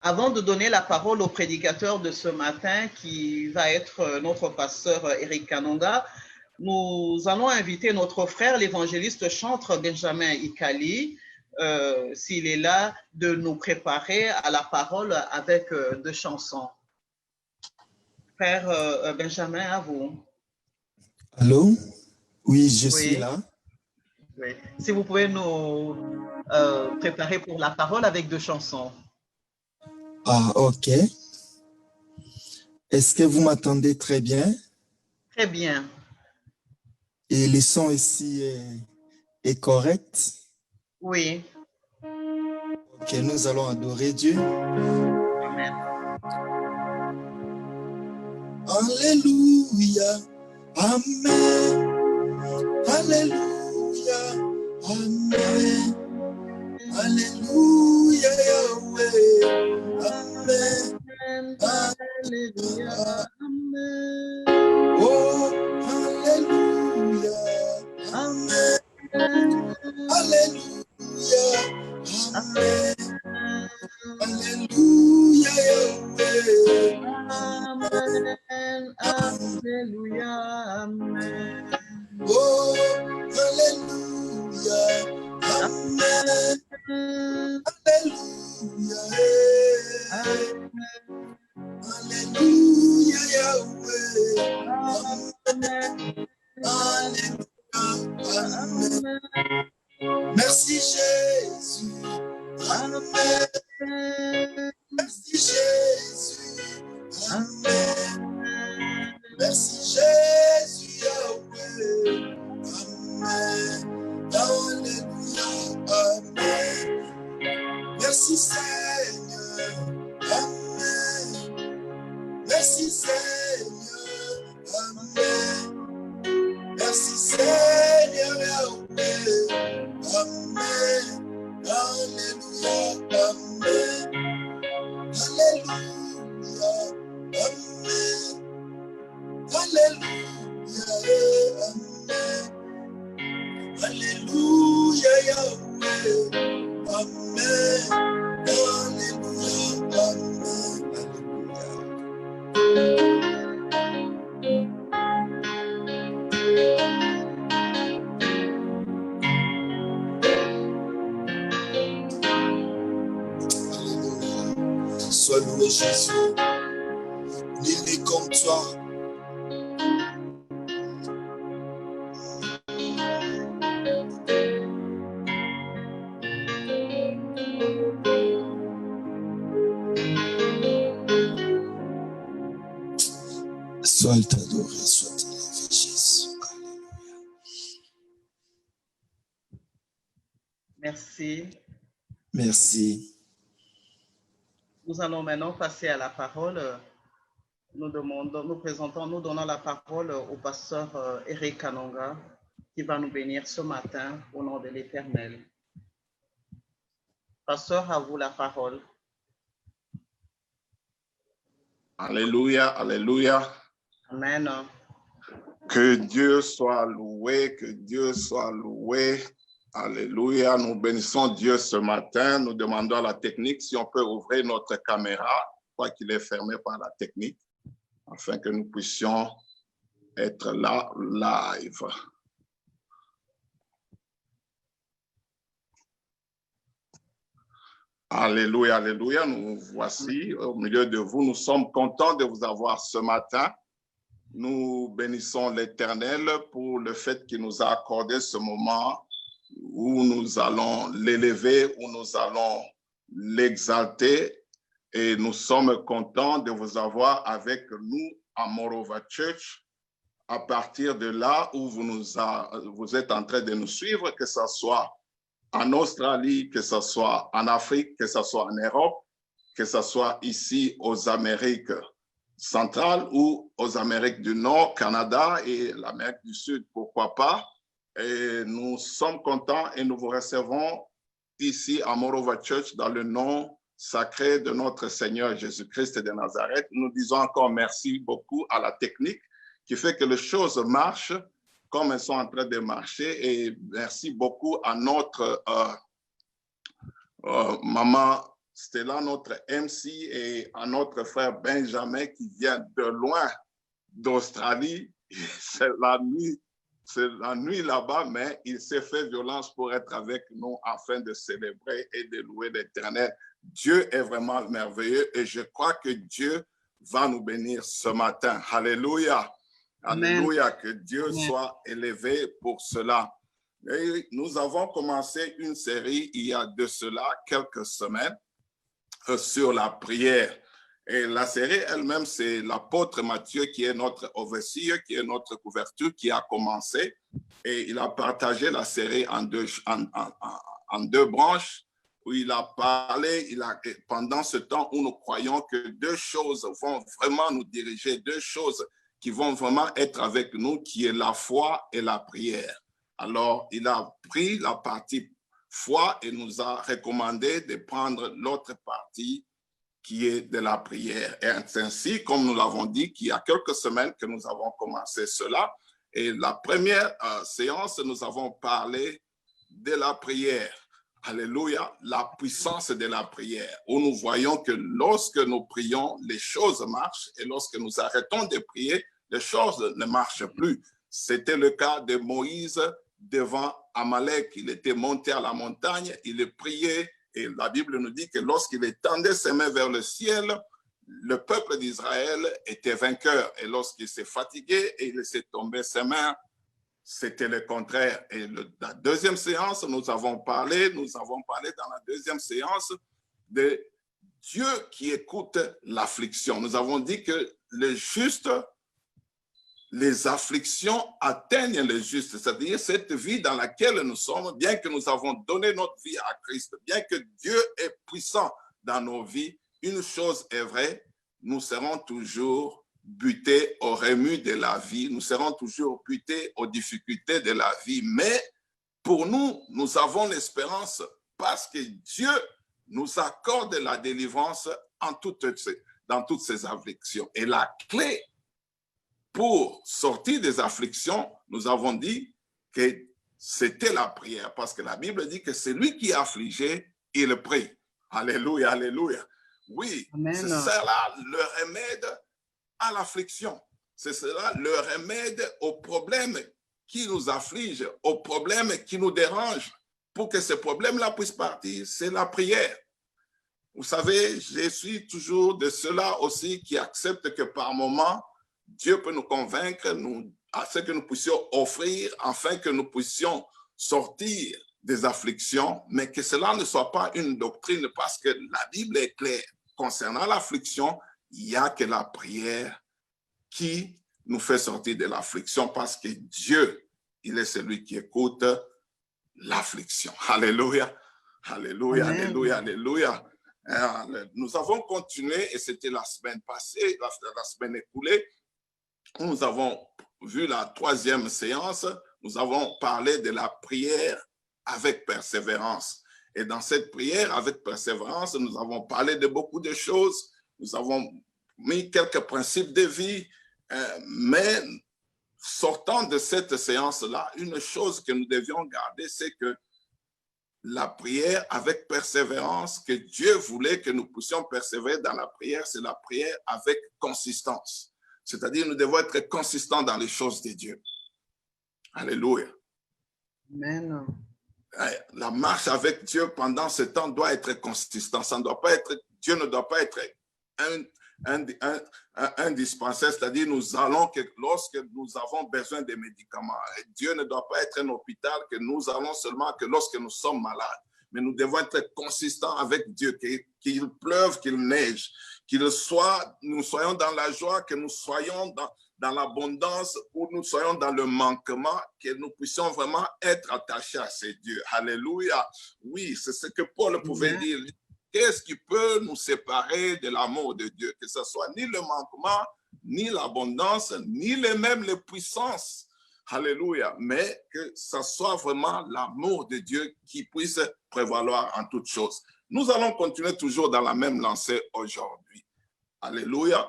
Avant de donner la parole au prédicateur de ce matin, qui va être notre pasteur Eric Kanonga, nous allons inviter notre frère, l'évangéliste chantre Benjamin Ikali, s'il est là, de nous préparer à la parole avec deux chansons. Frère Benjamin, à vous. Allô? Oui, je suis Oui, là. oui. Si vous pouvez nous préparer pour la parole avec deux chansons. Ah, ok. Est-ce que vous m'entendez très bien? Très bien. Et le son ici est correct? Oui. Ok, nous allons adorer Dieu. Amen. Alléluia. Amen. Alléluia. Amen. Alléluia, Yahweh. Amen. Alléluia. Amen. Oh, Alléluia. Amen. Alléluia. Amen. Amen. Alléluia, Yahweh. Amen. Alléluia. Amen. Oh, Alléluia. Amen. Alléluia. Alléluia, Yahweh. Amen. Alléluia. Amen. Merci Jésus. Amen. Merci Jésus. Amen. Merci Jésus, Yahweh. Amen. Alléluia. Amen. Merci Seigneur. Amen. Merci Seigneur. Amen. Merci Seigneur, Yahweh. Amen. Alléluia. Amen. Alléluia. Amen. Alléluia. Amen. Alléluia, Yahweh. Amen. Alléluia. Amen. Alléluia. Sois loué Jésus, nul n'est comme toi. Sois adoré, sois élevé Jésus. Alléluia. Merci. Merci. Nous allons maintenant passer à la parole. Nous donnons la parole au pasteur Eric Kanonga qui va nous bénir ce matin au nom de l'Éternel. Pasteur, à vous la parole. Alléluia, alléluia. Amen. Que Dieu soit loué, que Dieu soit loué. Alléluia. Nous bénissons Dieu ce matin. Nous demandons à la technique si on peut ouvrir notre caméra, quoi qu'il est fermé par la technique, afin que nous puissions être là live. Alléluia, alléluia. Nous voici au milieu de vous. Nous sommes contents de vous avoir ce matin. Nous bénissons l'Éternel pour le fait qu'il nous a accordé ce moment où nous allons l'élever, où nous allons l'exalter. Et nous sommes contents de vous avoir avec nous à Morova Church. À partir de là où vous êtes en train de nous suivre, que ce soit en Australie, que ce soit en Afrique, que ce soit en Europe, que ce soit ici aux Amériques centrales ou aux Amériques du Nord, Canada et l'Amérique du Sud, pourquoi pas. Et nous sommes contents et nous vous recevons ici à Morova Church dans le nom sacré de notre Seigneur Jésus-Christ de Nazareth. Nous disons encore merci beaucoup à la technique qui fait que les choses marchent comme elles sont en train de marcher. Et merci beaucoup à notre maman Stella, notre MC, et à notre frère Benjamin qui vient de loin d'Australie. C'est la nuit là-bas, mais il s'est fait violence pour être avec nous afin de célébrer et de louer l'Éternel. Dieu est vraiment merveilleux et je crois que Dieu va nous bénir ce matin. Alléluia. Alléluia. Que Dieu soit élevé pour cela. Et nous avons commencé une série il y a de cela quelques semaines sur la prière. Et la série elle-même, c'est l'apôtre Matthieu qui est notre overseer, qui est notre couverture, qui a commencé. Et il a partagé la série en deux branches, où il a parlé, pendant ce temps où nous croyons que deux choses vont vraiment nous diriger, deux choses qui vont vraiment être avec nous, qui est la foi et la prière. Alors, il a pris la partie foi et nous a recommandé de prendre l'autre partie qui est de la prière. Et c'est ainsi, comme nous l'avons dit, qu'il y a quelques semaines que nous avons commencé cela. Et la première séance, nous avons parlé de la prière. Alléluia, la puissance de la prière, où nous voyons que lorsque nous prions, les choses marchent, et lorsque nous arrêtons de prier, les choses ne marchent plus. C'était le cas de Moïse devant Amalek. Il était monté à la montagne, il priait, et la Bible nous dit que lorsqu'il étendait ses mains vers le ciel, le peuple d'Israël était vainqueur. Et lorsqu'il s'est fatigué et il laissait tomber ses mains, c'était le contraire. Et la deuxième séance, nous avons parlé dans la deuxième séance de Dieu qui écoute l'affliction. Nous avons dit que le juste, les afflictions atteignent le juste, c'est-à-dire cette vie dans laquelle nous sommes, bien que nous avons donné notre vie à Christ, bien que Dieu est puissant dans nos vies, une chose est vraie, nous serons toujours butés au remue de la vie, nous serons toujours butés aux difficultés de la vie, mais pour nous, nous avons l'espérance parce que Dieu nous accorde la délivrance dans toutes ces afflictions. Et la clé pour sortir des afflictions, nous avons dit que c'était la prière, parce que la Bible dit que celui qui est affligé, il prie. Alléluia, alléluia. Oui, c'est cela le remède à l'affliction. C'est cela le remède aux problèmes qui nous affligent, aux problèmes qui nous dérangent. Pour que ces problèmes-là puissent partir, c'est la prière. Vous savez, je suis toujours de ceux-là aussi qui acceptent que par moment, Dieu peut nous convaincre à ce que nous puissions offrir afin que nous puissions sortir des afflictions, mais que cela ne soit pas une doctrine parce que la Bible est claire. Concernant l'affliction, il n'y a que la prière qui nous fait sortir de l'affliction parce que Dieu, il est celui qui écoute l'affliction. Alléluia, alléluia, Amen. Alléluia, alléluia. Nous avons continué et c'était la semaine passée, la semaine écoulée, nous avons vu la troisième séance, nous avons parlé de la prière avec persévérance. Et dans cette prière avec persévérance, nous avons parlé de beaucoup de choses, nous avons mis quelques principes de vie, mais sortant de cette séance-là, une chose que nous devions garder, c'est que la prière avec persévérance, que Dieu voulait que nous puissions persévérer dans la prière, c'est la prière avec consistance. C'est-à-dire, nous devons être consistants dans les choses de Dieu. Alléluia. Amen. La marche avec Dieu pendant ce temps doit être consistante. Ça ne doit pas être, Dieu ne doit pas être un dispensaire, c'est-à-dire nous allons que lorsque nous avons besoin de médicaments. Dieu ne doit pas être un hôpital que nous allons seulement que lorsque nous sommes malades. Mais nous devons être consistants avec Dieu, qu'il pleuve, qu'il neige, nous soyons dans la joie, que nous soyons dans l'abondance ou nous soyons dans le manquement, que nous puissions vraiment être attachés à ces dieux. Alléluia. Oui, c'est ce que Paul pouvait dire. Qu'est-ce qui peut nous séparer de l'amour de Dieu? Que ce soit ni le manquement, ni l'abondance, ni même les puissances. Alléluia. Mais que ce soit vraiment l'amour de Dieu qui puisse prévaloir en toutes choses. Nous allons continuer toujours dans la même lancée aujourd'hui. Alléluia.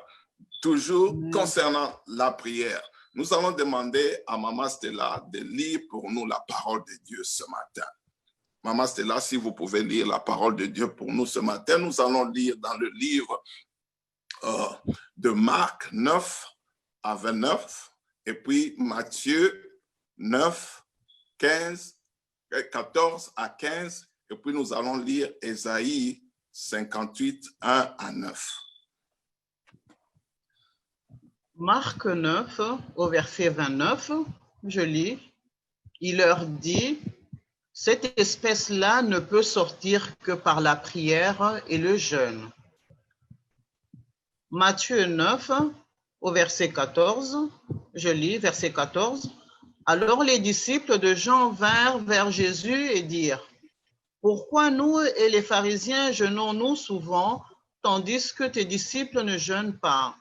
Toujours concernant la prière. Nous allons demander à Maman Stella de lire pour nous la parole de Dieu ce matin. Maman Stella, si vous pouvez lire la parole de Dieu pour nous ce matin, nous allons lire dans le livre de Marc 9 à 29, et puis Matthieu 9, 14 à 15, et puis nous allons lire Ésaïe 58, 1 à 9. Marc 9, au verset 29, je lis, il leur dit, « Cette espèce-là ne peut sortir que par la prière et le jeûne. » Matthieu 9, au verset 14, je lis, verset 14, « Alors les disciples de Jean vinrent vers Jésus et dirent, « Pourquoi nous et les pharisiens jeûnons-nous souvent, tandis que tes disciples ne jeûnent pas ?»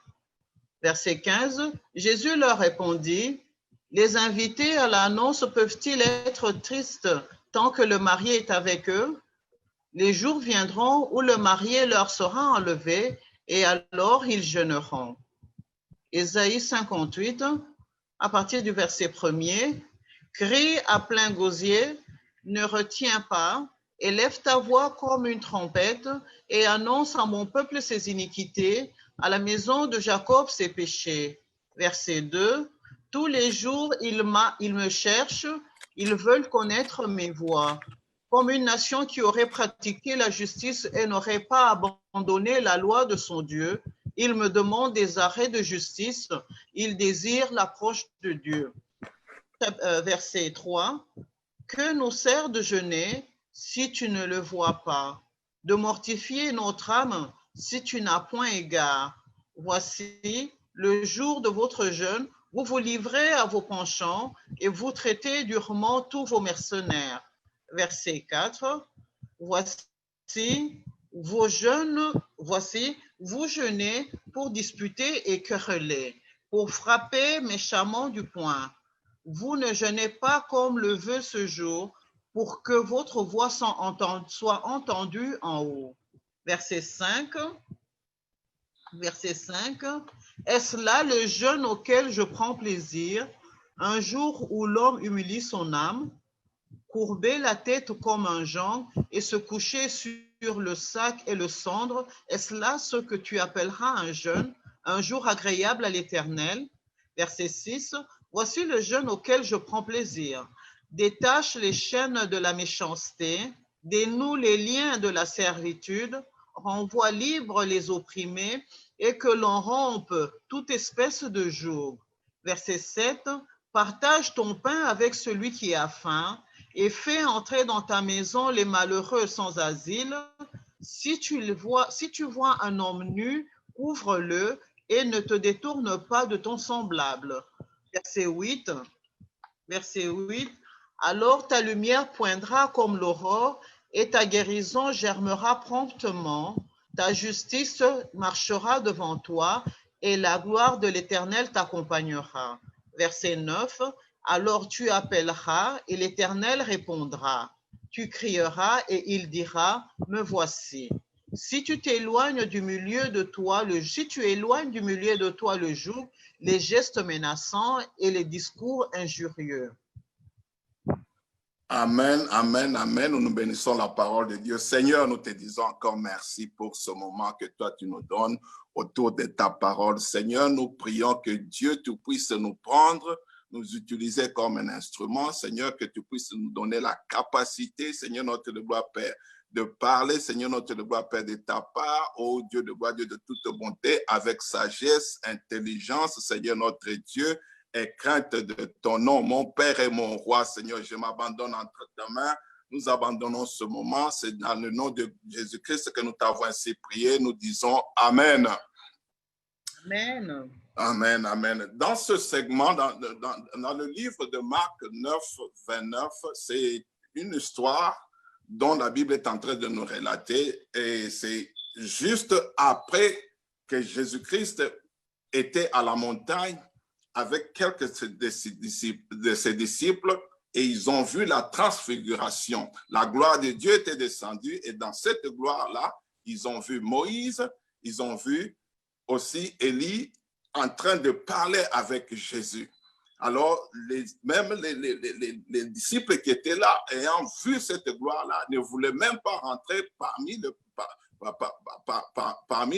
Verset 15, Jésus leur répondit, « Les invités à la noce peuvent-ils être tristes tant que le marié est avec eux? Les jours viendront où le marié leur sera enlevé, et alors ils jeûneront. » Ésaïe 58, à partir du verset 1er, « Crie à plein gosier, ne retiens pas, élève ta voix comme une trompette, et annonce à mon peuple ses iniquités, à la maison de Jacob ses péchés. » Verset 2, « Tous les jours ils me cherchent, ils veulent connaître mes voies. Comme une nation qui aurait pratiqué la justice et n'aurait pas abandonné la loi de son Dieu, ils me demandent des arrêts de justice, ils désirent l'approche de Dieu. » Verset 3, « Que nous sert de jeûner si tu ne le vois pas, de mortifier notre âme si tu n'as point égard. Voici, le jour de votre jeûne, vous vous livrez à vos penchants et vous traitez durement tous vos mercenaires. » Verset 4, « Voici, vous jeûnez pour disputer et quereller, pour frapper méchamment du poing. Vous ne jeûnez pas comme le veut ce jour, pour que votre voix soit entendue en haut. » Verset 5. Est-ce là le jeûne auquel je prends plaisir, un jour où l'homme humilie son âme, courber la tête comme un jonc et se coucher sur le sac et le cendre, est-ce là ce que tu appelleras un jeûne, un jour agréable à l'Éternel? Verset 6. Voici le jeûne auquel je prends plaisir. Détache les chaînes de la méchanceté, dénoue les liens de la servitude, renvoie libres les opprimés et que l'on rompe toute espèce de joug. Verset 7. Partage ton pain avec celui qui a faim et fais entrer dans ta maison les malheureux sans asile. Si tu vois un homme nu, couvre-le et ne te détourne pas de ton semblable. Verset 8. Alors ta lumière poindra comme l'aurore et ta guérison germera promptement. Ta justice marchera devant toi et la gloire de l'Éternel t'accompagnera. Verset 9. Alors tu appelleras et l'Éternel répondra. Tu crieras et il dira, me voici. Si tu éloignes du milieu de toi le joug, les gestes menaçants et les discours injurieux. Amen, amen, amen. Nous bénissons la parole de Dieu. Seigneur, nous te disons encore merci pour ce moment que toi tu nous donnes autour de ta parole. Seigneur, nous prions que Dieu, tu puisses nous prendre, nous utiliser comme un instrument. Seigneur, que tu puisses nous donner la capacité, Seigneur notre de gloire Père, de parler, Seigneur notre de gloire Père, de ta part, ô Dieu de gloire, Dieu de toute bonté, avec sagesse, intelligence, Seigneur notre Dieu, et crainte de ton nom, mon Père et mon Roi. Seigneur, je m'abandonne entre ta main. Nous abandonnons ce moment. C'est dans le nom de Jésus-Christ que nous t'avons ainsi prié. Nous disons Amen. Amen. Amen, amen. Dans ce segment, dans le livre de Marc 9, 29, c'est une histoire dont la Bible est en train de nous relater. Et c'est juste après que Jésus-Christ était à la montagne avec quelques de ses disciples, et ils ont vu la transfiguration. La gloire de Dieu était descendue, et dans cette gloire-là, ils ont vu Moïse, ils ont vu aussi Élie en train de parler avec Jésus. Alors, même les disciples qui étaient là, ayant vu cette gloire-là, ne voulaient même pas rentrer parmi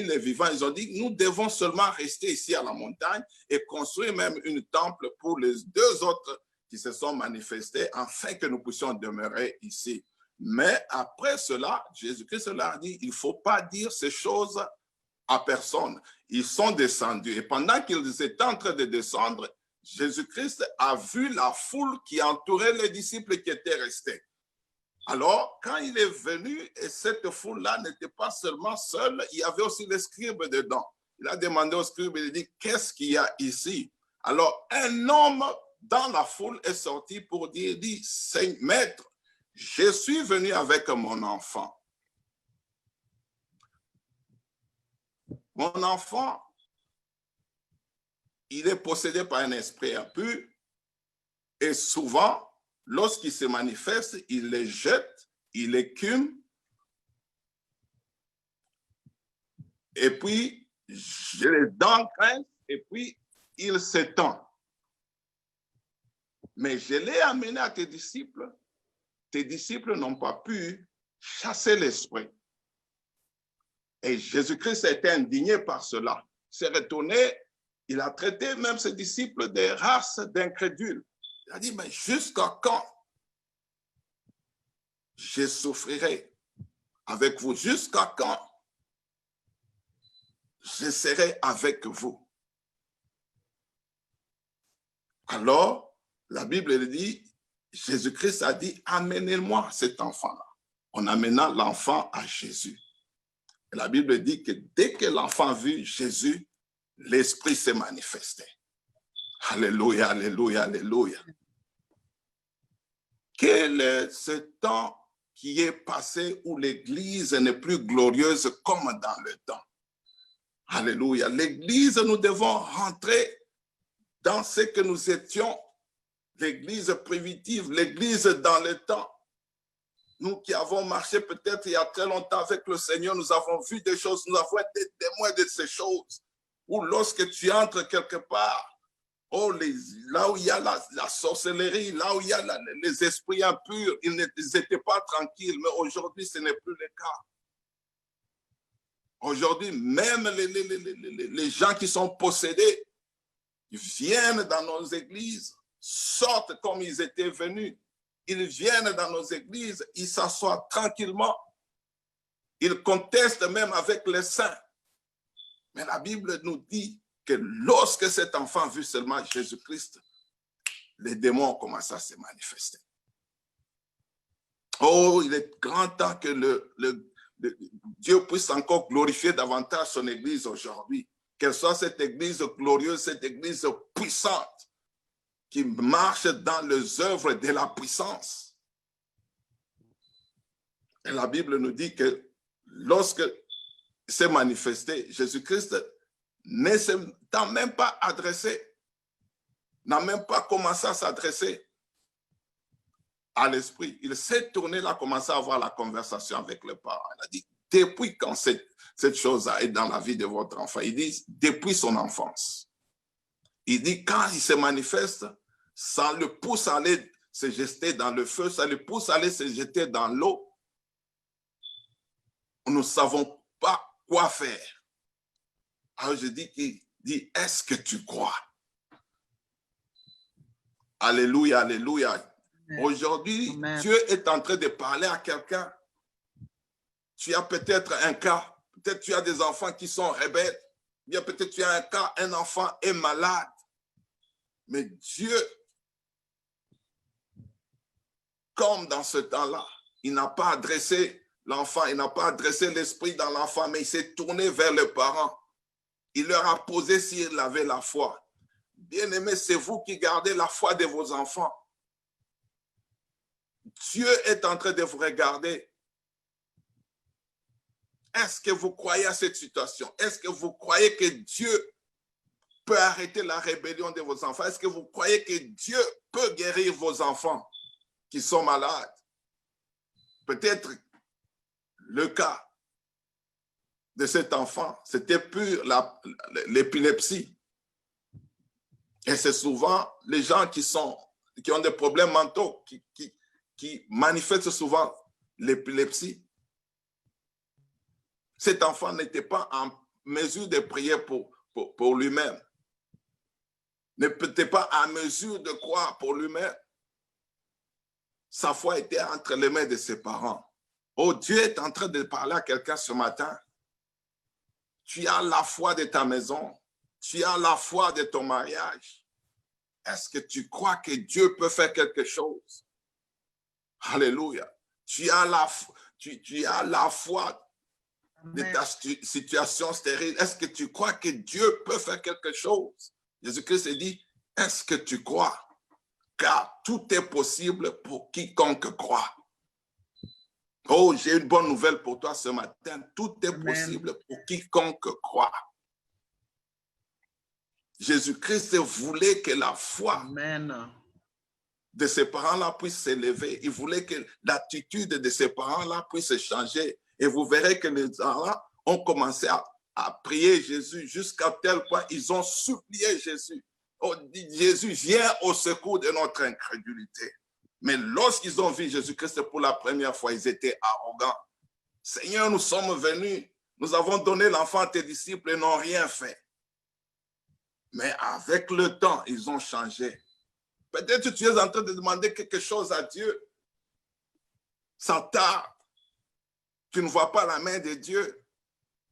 les vivants. Ils ont dit, nous devons seulement rester ici à la montagne et construire même une temple pour les deux autres qui se sont manifestés afin que nous puissions demeurer ici. Mais après cela, Jésus-Christ leur a dit, il ne faut pas dire ces choses à personne. Ils sont descendus. Et pendant qu'ils étaient en train de descendre, Jésus-Christ a vu la foule qui entourait les disciples qui étaient restés. Alors, quand il est venu, et cette foule-là n'était pas seulement seule, il y avait aussi les scribes dedans. Il a demandé aux scribes, il a dit, qu'est-ce qu'il y a ici? Alors, un homme dans la foule est sorti pour dire, dit, Maître, je suis venu avec mon enfant. Mon enfant, il est possédé par un esprit impur et souvent, lorsqu'il se manifeste, il les jette, il écume et puis je les dents grincent et puis il s'étend. Mais je l'ai amené à tes disciples n'ont pas pu chasser l'esprit. Et Jésus-Christ a été indigné par cela. Il s'est retourné, il a traité même ses disciples des races d'incrédules. Il a dit, mais jusqu'à quand je souffrirai avec vous? Jusqu'à quand je serai avec vous? Alors, la Bible dit, Jésus-Christ a dit, amenez-moi cet enfant-là. En amenant l'enfant à Jésus. Et la Bible dit que dès que l'enfant vit Jésus, l'Esprit s'est manifesté. Alléluia, alléluia, alléluia. Quel est ce temps qui est passé où l'Église n'est plus glorieuse comme dans le temps? Alléluia. L'Église, nous devons rentrer dans ce que nous étions, l'Église primitive, l'Église dans le temps. Nous qui avons marché peut-être il y a très longtemps avec le Seigneur, nous avons vu des choses, nous avons été témoins de ces choses. Où lorsque tu entres quelque part, là où il y a la sorcellerie, là où il y a les esprits impurs, ils n'étaient pas tranquilles, mais aujourd'hui ce n'est plus le cas. Aujourd'hui, même les gens qui sont possédés, ils viennent dans nos églises, sortent comme ils étaient venus. Ils viennent dans nos églises, ils s'assoient tranquillement. Ils contestent même avec les saints. Mais la Bible nous dit que lorsque cet enfant vit seulement Jésus-Christ, les démons ont commencé à se manifester. Oh, il est grand temps que Dieu puisse encore glorifier davantage son Église aujourd'hui. Qu'elle soit cette Église glorieuse, cette Église puissante, qui marche dans les œuvres de la puissance. Et la Bible nous dit que lorsque s'est manifesté, Jésus-Christ ne s'est même pas adressé, n'a même pas commencé à s'adresser à l'esprit. Il s'est tourné là, commencé à avoir la conversation avec le parent. Il a dit, depuis quand cette chose-là est dans la vie de votre enfant? Il dit, depuis son enfance. Il dit, quand il se manifeste, ça le pousse à aller se jeter dans le feu, ça le pousse à aller se jeter dans l'eau. Nous ne savons pas quoi faire. Alors je dis qu'il dit, est-ce que tu crois? Alléluia, alléluia. Aujourd'hui, Dieu est en train de parler à quelqu'un. Tu as peut-être un cas, peut-être tu as des enfants qui sont rebelles, bien peut-être tu as un cas, un enfant est malade. Mais Dieu, comme dans ce temps-là, il n'a pas adressé l'enfant, il n'a pas adressé l'esprit dans l'enfant, mais il s'est tourné vers les parents. Il leur a posé s'ils avaient la foi. Bien-aimés, c'est vous qui gardez la foi de vos enfants. Dieu est en train de vous regarder. Est-ce que vous croyez à cette situation? Est-ce que vous croyez que Dieu peut arrêter la rébellion de vos enfants? Est-ce que vous croyez que Dieu peut guérir vos enfants qui sont malades? Peut-être le cas de cet enfant, c'était pur l'épilepsie. Et c'est souvent les gens qui ont des problèmes mentaux, qui manifestent souvent l'épilepsie. Cet enfant n'était pas en mesure de prier pour lui-même. N'était pas en mesure de croire pour lui-même. Sa foi était entre les mains de ses parents. Oh, Dieu est en train de parler à quelqu'un ce matin. Tu as la foi de ta maison. Tu as la foi de ton mariage. Est-ce que tu crois que Dieu peut faire quelque chose? Alléluia. Tu as la foi de ta situation stérile. Est-ce que tu crois que Dieu peut faire quelque chose? Jésus-Christ dit, est-ce que tu crois? Car tout est possible pour quiconque croit. Oh, j'ai une bonne nouvelle pour toi ce matin. Tout est possible pour quiconque croit. Jésus-Christ voulait que la foi de ses parents-là puisse s'élever. Il voulait que l'attitude de ses parents-là puisse changer. Et vous verrez que les gens ont commencé à prier Jésus jusqu'à tel point ils ont supplié Jésus. Oh, Jésus, viens au secours de notre incrédulité. Mais lorsqu'ils ont vu Jésus-Christ pour la première fois, ils étaient arrogants. Seigneur, nous sommes venus, nous avons donné l'enfant à tes disciples et n'ont rien fait. Mais avec le temps, ils ont changé. Peut-être que tu es en train de demander quelque chose à Dieu. Ça tarde. Tu ne vois pas la main de Dieu.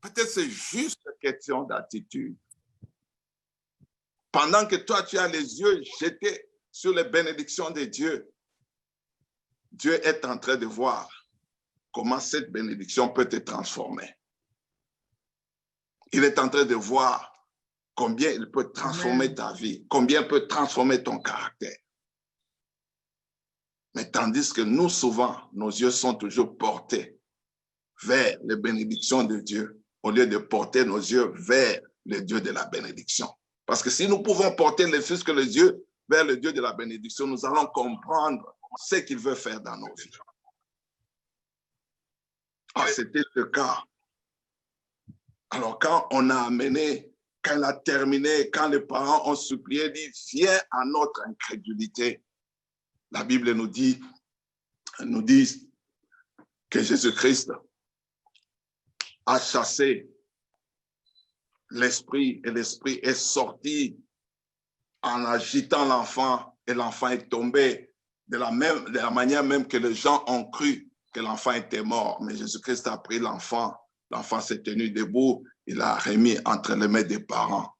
Peut-être c'est juste une question d'attitude. Pendant que toi, tu as les yeux jetés sur les bénédictions de Dieu, Dieu est en train de voir comment cette bénédiction peut te transformer. Il est en train de voir combien il peut transformer ta vie, combien il peut transformer ton caractère. Mais tandis que nous, souvent, nos yeux sont toujours portés vers les bénédictions de Dieu, au lieu de porter nos yeux vers le Dieu de la bénédiction. Parce que si nous pouvons porter les yeux vers le Dieu de la bénédiction, nous allons comprendre ce qu'il veut faire dans nos vies. Ah, c'était le cas. Alors, quand on a amené, quand il a terminé, quand les parents ont supplié, dit, viens à notre incrédulité. La Bible nous dit que Jésus-Christ a chassé l'esprit et l'esprit est sorti en agitant l'enfant et l'enfant est tombé de la manière même que les gens ont cru que l'enfant était mort. Mais Jésus-Christ a pris l'enfant, l'enfant s'est tenu debout, il l'a remis entre les mains des parents.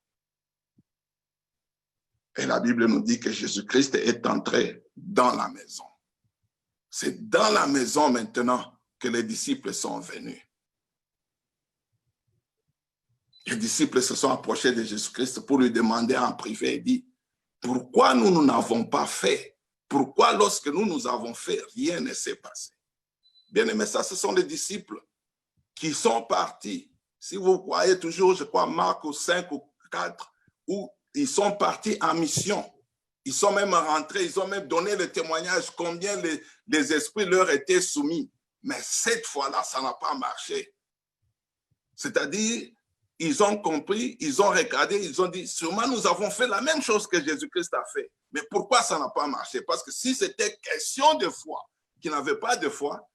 Et la Bible nous dit que Jésus-Christ est entré dans la maison. C'est dans la maison maintenant que les disciples sont venus. Les disciples se sont approchés de Jésus-Christ pour lui demander en privé, il dit, pourquoi nous n'avons pas fait? Pourquoi lorsque nous avons fait, rien ne s'est passé? Bien aimé, ça, ce sont les disciples qui sont partis. Si vous voyez toujours, je crois, Marc 5 ou 4, où ils sont partis en mission. Ils sont même rentrés, ils ont même donné le témoignage combien les esprits leur étaient soumis. Mais cette fois-là, ça n'a pas marché. C'est-à-dire, ils ont compris, ils ont regardé, ils ont dit, sûrement nous avons fait la même chose que Jésus-Christ a fait. Mais pourquoi ça n'a pas marché? Parce que si c'était question de foi, qu'ils n'avaient pas de foi,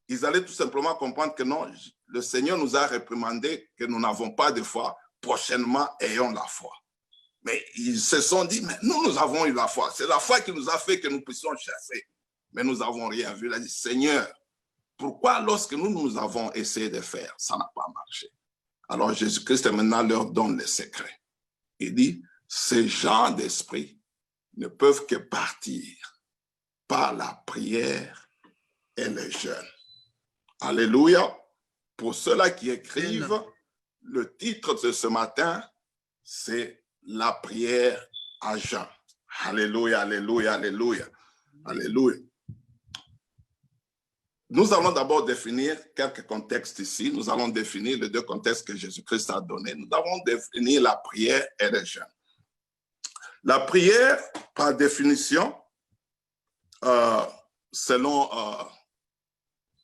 ils allaient tout simplement comprendre que non, le Seigneur nous a réprimandé que nous n'avons pas de foi. Prochainement, ayons la foi. Mais ils se sont dit, mais nous avons eu la foi. C'est la foi qui nous a fait que nous puissions chasser. Mais nous n'avons rien vu. Il a dit, Seigneur, pourquoi lorsque nous avons essayé de faire, ça n'a pas marché? Alors Jésus-Christ maintenant leur donne le secret. Il dit, ces gens d'esprit ne peuvent que partir par la prière et le jeûne. Alléluia. Pour ceux-là qui écrivent, le titre de ce matin, c'est la prière à jeûne. Alléluia, alléluia, alléluia, alléluia. Nous allons d'abord définir quelques contextes ici. Nous allons définir les deux contextes que Jésus-Christ a donnés. Nous allons définir la prière et le jeûne. La prière, par définition, selon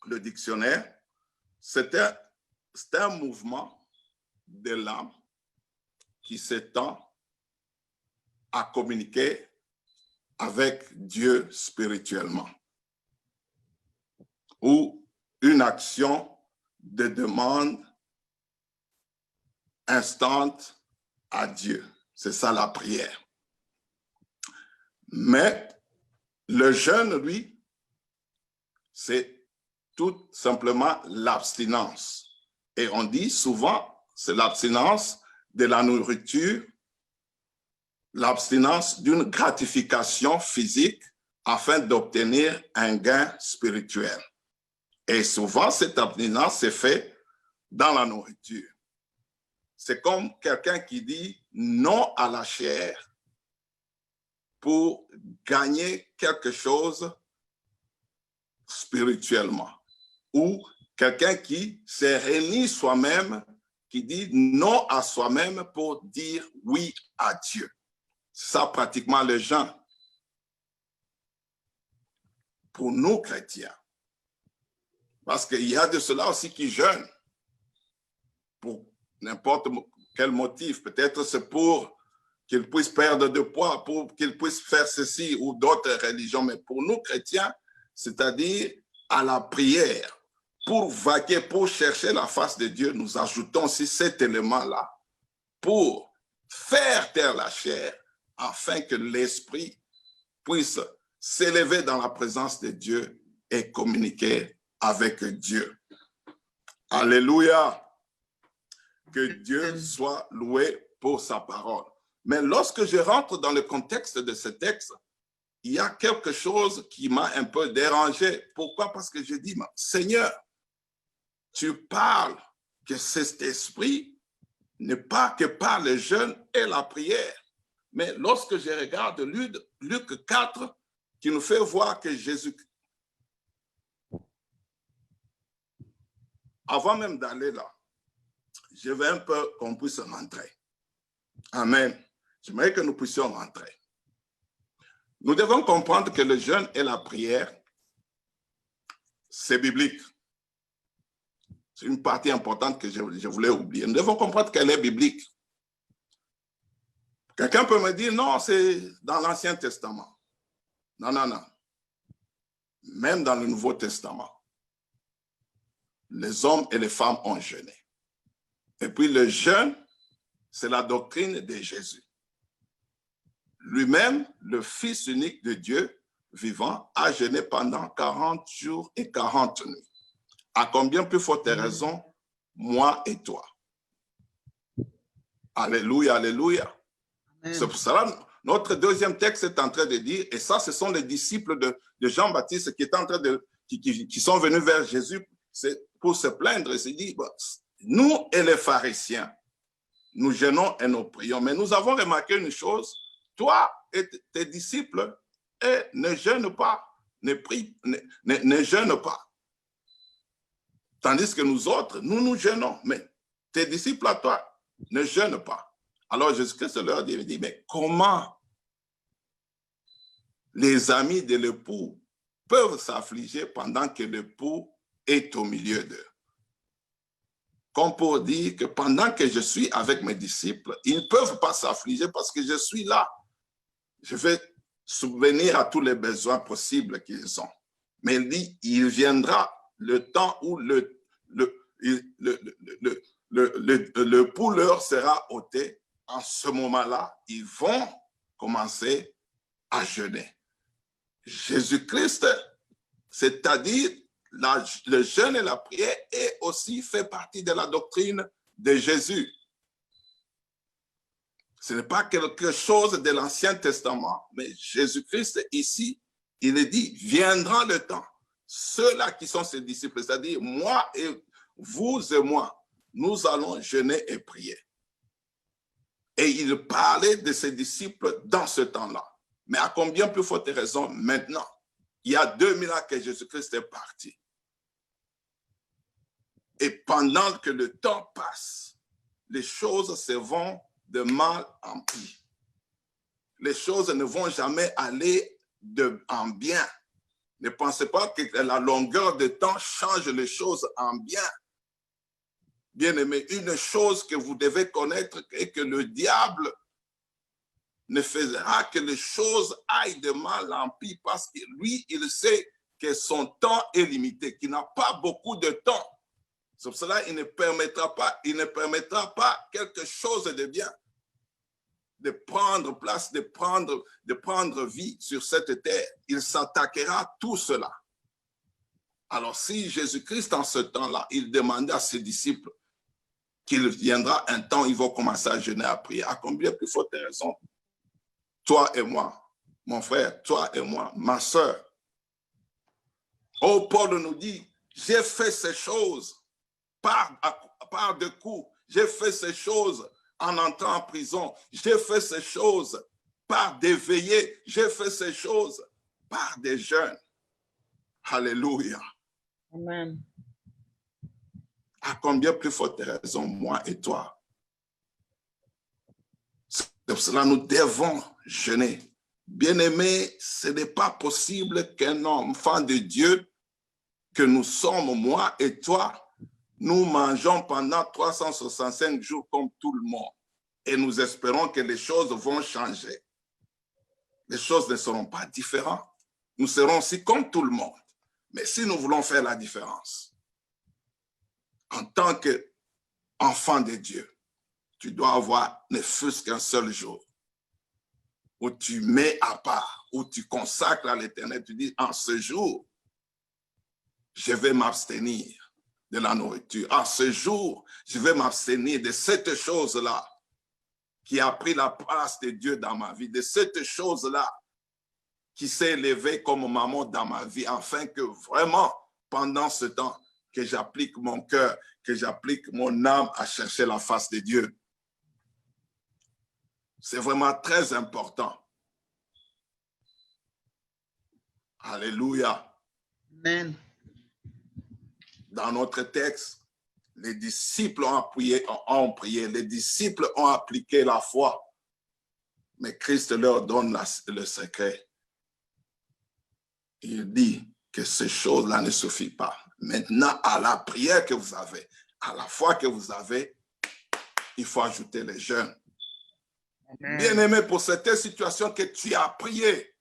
le dictionnaire, c'est un mouvement de l'âme qui s'étend à communiquer avec Dieu spirituellement. Ou une action de demande instante à Dieu. C'est ça la prière. Mais le jeûne, lui, c'est tout simplement l'abstinence. Et on dit souvent, c'est l'abstinence de la nourriture, l'abstinence d'une gratification physique afin d'obtenir un gain spirituel. Et souvent, cette abstinence s'est faite dans la nourriture. C'est comme quelqu'un qui dit non à la chair pour gagner quelque chose spirituellement. Ou quelqu'un qui se réunit soi-même, qui dit non à soi-même pour dire oui à Dieu. C'est ça pratiquement le jeûne. Pour nous chrétiens. Parce qu'il y a de cela aussi qui jeûnent. Pour n'importe quel motif. Peut-être c'est pour qu'ils puissent perdre de poids, pour qu'ils puissent faire ceci ou d'autres religions. Mais pour nous chrétiens, c'est-à-dire à la prière, pour vaquer, pour chercher la face de Dieu, nous ajoutons aussi cet élément-là pour faire taire la chair afin que l'esprit puisse s'élever dans la présence de Dieu et communiquer avec Dieu. Alléluia! Que Dieu soit loué pour sa parole. Mais lorsque je rentre dans le contexte de ce texte, il y a quelque chose qui m'a un peu dérangé. Pourquoi? Parce que je dis, Seigneur, tu parles que cet esprit n'est pas que par le jeûne et la prière. Mais lorsque je regarde Luc 4, qui nous fait voir que Jésus, avant même d'aller là, je veux un peu qu'on puisse rentrer. Amen. J'aimerais que nous puissions rentrer. Nous devons comprendre que le jeûne et la prière, c'est biblique. C'est une partie importante que je voulais oublier. Nous devons comprendre qu'elle est biblique. Quelqu'un peut me dire, non, c'est dans l'Ancien Testament. Non, non, non. Même dans le Nouveau Testament, les hommes et les femmes ont jeûné. Et puis le jeûne, c'est la doctrine de Jésus. Lui-même, le Fils unique de Dieu vivant, a jeûné pendant 40 jours et 40 nuits. À combien plus forte raison, moi et toi? Alléluia, alléluia. C'est pour cela, notre deuxième texte est en train de dire, et ça, ce sont les disciples de Jean-Baptiste qui sont venus vers Jésus pour se plaindre et se dire, nous et les pharisiens, nous jeûnons et nous prions. Mais nous avons remarqué une chose, toi et tes disciples ne jeûnent pas, ne jeûnent pas. Tandis que nous autres, nous jeûnons. Mais tes disciples à toi ne jeûnent pas. Alors Jésus-Christ leur dit, mais comment les amis de l'époux peuvent s'affliger pendant que l'époux est au milieu d'eux? Comme pour dire que pendant que je suis avec mes disciples, ils ne peuvent pas s'affliger parce que je suis là. Je vais subvenir à tous les besoins possibles qu'ils ont. Mais il dit, il viendra le temps où le pouls leur sera ôté. En ce moment-là, ils vont commencer à jeûner. Jésus-Christ, c'est-à-dire le jeûne et la prière, est aussi fait partie de la doctrine de Jésus. Ce n'est pas quelque chose de l'Ancien Testament, mais Jésus-Christ ici, il est dit, viendra le temps. Ceux-là qui sont ses disciples, c'est-à-dire moi et vous et moi, nous allons jeûner et prier. Et il parlait de ses disciples dans ce temps-là. Mais à combien plus forte raison maintenant? Il y a 2000 ans que Jésus-Christ est parti. Et pendant que le temps passe, les choses se vont de mal en pis. Les choses ne vont jamais aller en bien. Ne pensez pas que la longueur de temps change les choses en bien. Bien-aimé, une chose que vous devez connaître est que le diable ne fera que les choses aillent de mal en pis parce que lui, il sait que son temps est limité, qu'il n'a pas beaucoup de temps. C'est pour cela qu'il ne permettra pas quelque chose de bien de prendre place, de prendre vie sur cette terre. Il s'attaquera à tout cela. Alors si Jésus-Christ en ce temps-là, il demandait à ses disciples qu'il viendra un temps, ils vont commencer à jeûner, à prier. À combien plus forte raison? Toi et moi, mon frère, toi et moi, ma soeur. Oh, Paul nous dit, j'ai fait ces choses par deux coups. J'ai fait ces choses en entrant en prison. J'ai fait ces choses par des veillées. J'ai fait ces choses par des jeûnes. Alléluia. Amen. À combien plus forte raison, moi et toi? C'est pour cela nous devons jeûner. Bien-aimés, ce n'est pas possible qu'un enfant de Dieu, que nous sommes, moi et toi, nous mangeons pendant 365 jours comme tout le monde. Et nous espérons que les choses vont changer. Les choses ne seront pas différentes. Nous serons aussi comme tout le monde. Mais si nous voulons faire la différence, en tant qu'enfant de Dieu, tu dois avoir ne fût-ce qu'un seul jour où tu mets à part, où tu consacres à l'Éternel, tu dis, en ce jour, je vais m'abstenir de la nourriture. En ce jour, je vais m'abstenir de cette chose-là qui a pris la place de Dieu dans ma vie, de cette chose-là qui s'est élevée comme maman dans ma vie, afin que vraiment, pendant ce temps, que j'applique mon cœur, que j'applique mon âme à chercher la face de Dieu. C'est vraiment très important. Alléluia. Amen. Dans notre texte, les disciples ont prié, les disciples ont appliqué la foi, mais Christ leur donne le secret. Il dit que ces choses-là ne suffisent pas. Maintenant, à la prière que vous avez, à la foi que vous avez, il faut ajouter les jeûnes. Bien-aimé, pour cette situation que tu as prié,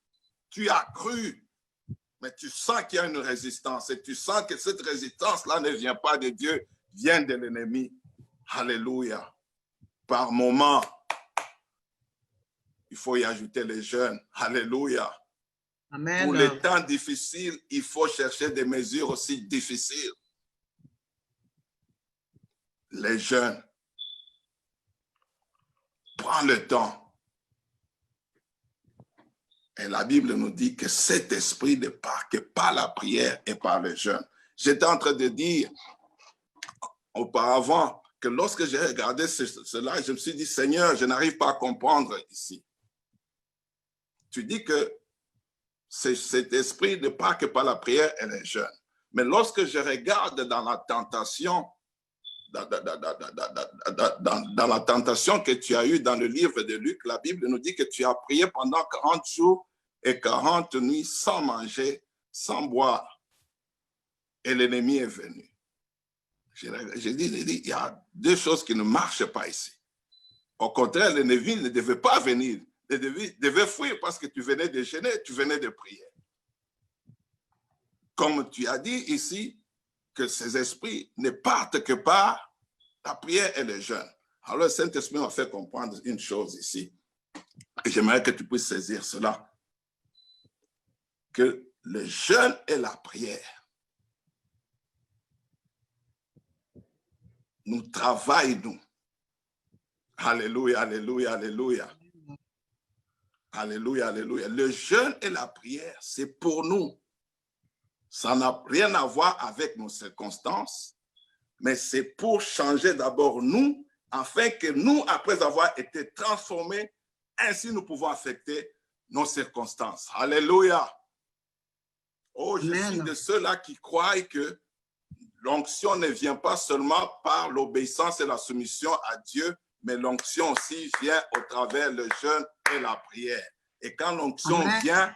tu as cru, mais tu sens qu'il y a une résistance et tu sens que cette résistance-là ne vient pas de Dieu, vient de l'ennemi. Alléluia. Par moment, il faut y ajouter les jeûnes. Alléluia. Amen. Pour les temps difficiles, il faut chercher des mesures aussi difficiles. Les jeûnes. Prends le temps. Et la Bible nous dit que cet esprit ne part que par la prière et par le jeûne. J'étais en train de dire auparavant que lorsque j'ai regardé cela, je me suis dit, Seigneur, je n'arrive pas à comprendre ici. Tu dis que cet esprit ne part que par la prière et le jeûne. Mais lorsque je regarde dans la tentation, dans la tentation que tu as eue dans le livre de Luc, la Bible nous dit que tu as prié pendant 40 jours et 40 nuits sans manger, sans boire. Et l'ennemi est venu. J'ai dit, il y a deux choses qui ne marchent pas ici. Au contraire, l'ennemi ne devait pas venir. Il devait fuir parce que tu venais de jeûner, tu venais de prier. Comme tu as dit ici, que ces esprits ne partent que par la prière et le jeûne. Alors le Saint-Esprit m'a fait comprendre une chose ici. Et j'aimerais que tu puisses saisir cela. Que le jeûne et la prière nous travaillent, nous. Alléluia, alléluia, alléluia. Alléluia, alléluia. Le jeûne et la prière, c'est pour nous. Ça n'a rien à voir avec nos circonstances, mais c'est pour changer d'abord nous, afin que nous, après avoir été transformés, ainsi nous pouvons affecter nos circonstances. Alléluia. Oh, je suis de ceux-là qui croient que l'onction ne vient pas seulement par l'obéissance et la soumission à Dieu, mais l'onction aussi vient au travers le jeûne et la prière. Et quand l'onction vient,